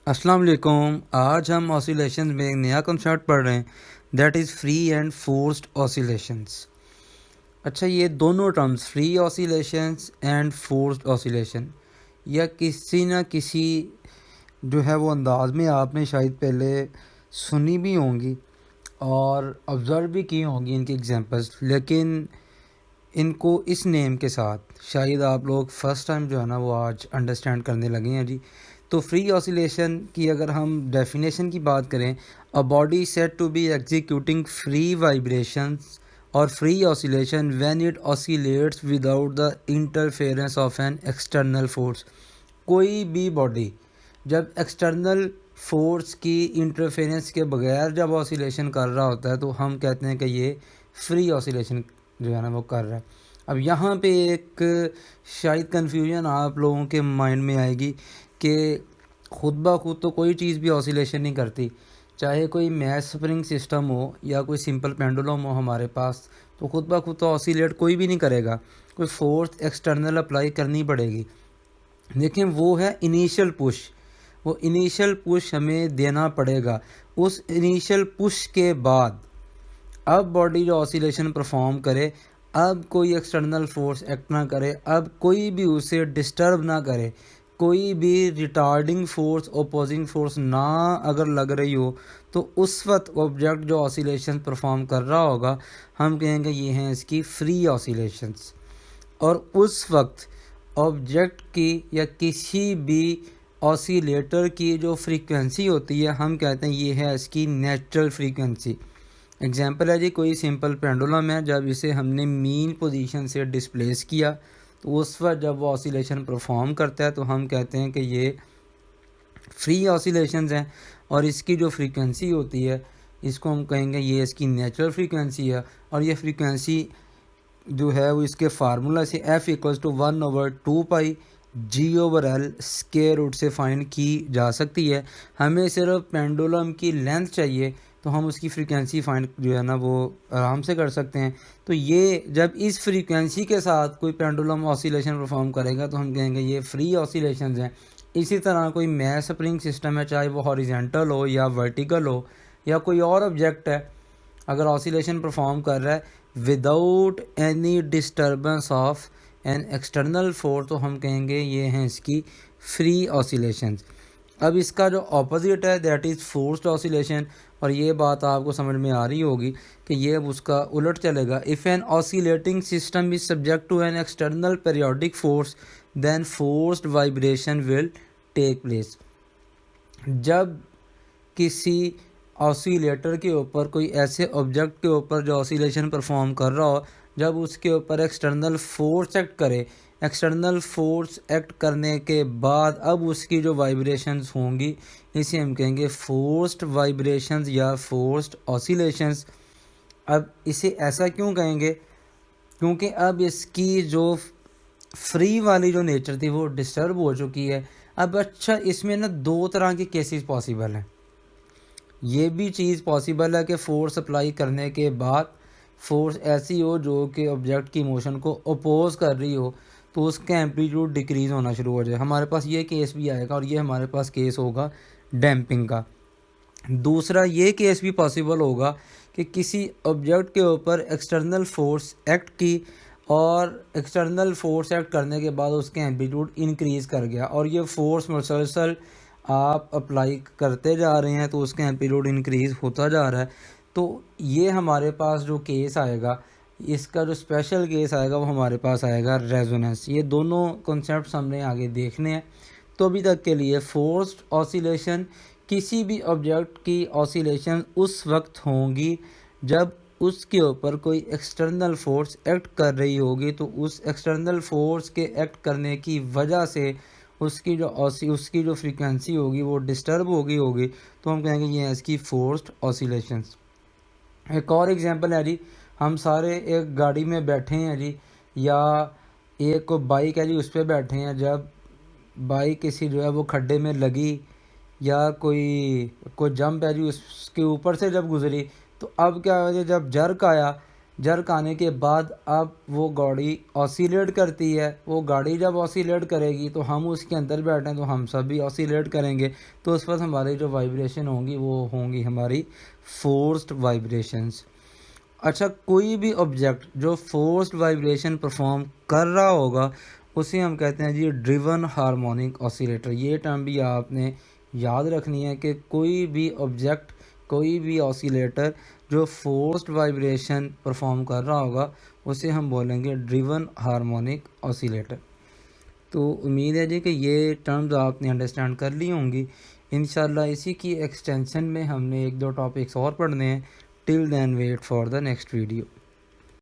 अस्सलाम वालेकुम। आज हम ऑसिलेशन में एक नया कॉन्सेप्ट पढ़ रहे हैं, that is free and forced oscillations. अच्छा, ये दोनों terms free oscillations and forced oscillation या किसी ना किसी जो है वो अंदाज में आपने शायद पहले सुनी भी होंगी और ऑब्ज़र्व भी की होंगी इनकी एग्जांपल्स, लेकिन इनको इस नेम के साथ शायद आप लोग फर्स्ट टाइम जो है ना वो आज अंडरस्टैंड करने लगे हैं जी। तो फ्री ऑसिलेशन की अगर हम डेफिनेशन की बात करें, a body said to be executing free vibrations और free oscillation when it oscillates without the interference of an external force. कोई भी बॉडी जब एक्सटर्नल फोर्स की इंटरफेरेंस के बगैर जब ऑसिलेशन कर रहा होता है तो हम कहते हैं कि ये फ्री ऑसिलेशन जो है ना वो कर रहा है। अब यहाँ पे एक शायद कन्फ्यूजन आप लोगों के माइंड में आएगी कि खुद ब खुद तो कोई चीज़ भी ऑसिलेशन नहीं करती, चाहे कोई मैस स्प्रिंग सिस्टम हो या कोई सिंपल पेंडुलम हो हमारे पास, तो खुद ब खुद तो ऑसिलेट कोई भी नहीं करेगा, कोई फोर्स एक्सटर्नल अप्लाई करनी पड़ेगी। लेकिन वो है इनिशियल पुश, वो इनिशियल पुश हमें देना पड़ेगा। उस इनिशियल पुश के बाद अब बॉडी जो ऑसिलेशन परफॉर्म करे, अब कोई एक्सटर्नल फोर्स एक्ट ना करे, अब कोई भी उसे डिस्टर्ब ना करे, कोई भी रिटार्डिंग फोर्स अपोजिंग फोर्स ना अगर लग रही हो, तो उस वक्त ऑब्जेक्ट जो ऑसिलेशन परफॉर्म कर रहा होगा हम कहेंगे ये हैं इसकी फ्री ऑसिलेशंस। और उस वक्त ऑब्जेक्ट की या किसी भी ऑसिलेटर की जो फ्रीक्वेंसी होती है हम कहते हैं ये है इसकी नेचुरल फ्रीक्वेंसी। एग्जांपल है जी, कोई सिंपल पेंडुलम है, जब इसे हमने मीन पोजीशन से डिस्प्लेस किया तो उस वक्त जब वो ऑसिलेशन परफॉर्म करता है तो हम कहते हैं कि ये फ्री ऑसिलेशंस हैं। और इसकी जो फ्रीक्वेंसी होती है इसको हम कहेंगे ये इसकी नेचुरल फ्रीक्वेंसी है। और ये फ्रीक्वेंसी जो है वो इसके फार्मूला से F=1/2πg/L स्क्वायर रूट से फाइंड की जा सकती है। हमें सिर्फ पेंडुलम की लेंथ चाहिए तो हम उसकी फ्रीक्वेंसी फाइंड जो है ना वो आराम से कर सकते हैं। तो ये जब इस फ्रीक्वेंसी के साथ कोई पेंडुलम ऑसिलेशन परफॉर्म करेगा तो हम कहेंगे ये फ्री ऑसिलेशंस हैं। इसी तरह कोई मैस स्प्रिंग सिस्टम है, चाहे वो हॉरिजेंटल हो या वर्टिकल हो या कोई और ऑब्जेक्ट है, अगर ऑसिलेशन परफॉर्म कर रहा है without any disturbance of an external force तो हम कहेंगे ये हैं इसकी फ्री ऑसिलेशंस। अब इसका जो ऑपोजिट है दैट इज़ फोर्स्ड ऑसिलेशन, और ये बात आपको समझ में आ रही होगी कि ये अब उसका उलट चलेगा। If an oscillating system is subject to an external periodic force then forced vibration will take place. जब किसी ऑसिलेटर के ऊपर कोई ऐसे ऑब्जेक्ट के ऊपर जो ऑसिलेशन परफॉर्म कर रहा हो, जब उसके ऊपर एक्सटर्नल फोर्स एक्ट करे, एक्सटर्नल फोर्स एक्ट करने के बाद अब उसकी जो वाइब्रेशंस होंगी इसे हम कहेंगे फोर्स्ड वाइब्रेशंस या फोर्स्ड ऑसिलेशंस। अब इसे ऐसा क्यों कहेंगे, क्योंकि अब इसकी जो फ्री वाली जो नेचर थी वो डिस्टर्ब हो चुकी है। अब अच्छा, इसमें ना दो तरह के केसेस पॉसिबल हैं। ये भी चीज़ पॉसिबल है कि फोर्स अप्लाई करने के बाद फोर्स ऐसी हो जो कि ऑब्जेक्ट की मोशन को अपोज कर रही हो, तो उसका एम्पलीट्यूड डिक्रीज़ होना शुरू हो जाए। हमारे पास ये केस भी आएगा और ये हमारे पास केस होगा डैम्पिंग का। दूसरा ये केस भी पॉसिबल होगा कि किसी ऑब्जेक्ट के ऊपर एक्सटर्नल फोर्स एक्ट की और एक्सटर्नल फोर्स एक्ट करने के बाद उसके एम्पलीट्यूड इंक्रीज़ कर गया और ये फोर्स मुसलसल आप अप्लाई करते जा रहे हैं तो उसका एम्पलीट्यूड इंक्रीज़ होता जा रहा है। तो ये हमारे पास जो केस आएगा, इसका जो स्पेशल केस आएगा वो हमारे पास आएगा रेजोनेंस। ये दोनों कॉन्सेप्ट्स हमने आगे देखने हैं। तो अभी तक के लिए फोर्स्ड ऑसिलेशन, किसी भी ऑब्जेक्ट की ऑसिलेशन उस वक्त होंगी जब उसके ऊपर कोई एक्सटर्नल फोर्स एक्ट कर रही होगी, तो उस एक्सटर्नल फोर्स के एक्ट करने की वजह से उसकी जो फ्रीक्वेंसी होगी वो डिस्टर्ब हो गई होगी, तो हम कहेंगे ये है इसकी फोर्स्ड ऑसिलेशंस। एक और एग्जांपल है जी, हम सारे एक गाड़ी में बैठे हैं जी, या एक बाइक है जी उस पर बैठे हैं, जब बाइक किसी जो है वो खड्डे में लगी या कोई जंप है जी उसके ऊपर से जब गुजरी, तो अब क्या है, जब जर्क आया जर्क आने के बाद अब वो गाड़ी ऑसिलेट करती है। वो गाड़ी जब ऑसिलेट करेगी तो हम उसके अंदर बैठे हैं तो हम सब भी ऑसिलेट करेंगे, तो उस वक्त हमारी जो वाइब्रेशन होंगी वो होंगी हमारी फोर्स्ड वाइब्रेशंस। अच्छा, कोई भी ऑब्जेक्ट जो फोर्स्ड वाइब्रेशन परफॉर्म कर रहा होगा उसे हम कहते हैं जी ड्रिवन हार्मोनिक ऑसिलेटर। ये टर्म भी आपने याद रखनी है कि कोई भी ऑब्जेक्ट, कोई भी ऑसिलेटर जो फोर्स्ड वाइब्रेशन परफॉर्म कर रहा होगा उसे हम बोलेंगे ड्रिवन हार्मोनिक ऑसिलेटर। तो उम्मीद है जी कि ये टर्म्स आपने अंडरस्टैंड कर ली होंगी। इंशाल्लाह इसी की एक्सटेंशन में हमने एक दो टॉपिक्स और पढ़ने हैं। Till then wait for the next video.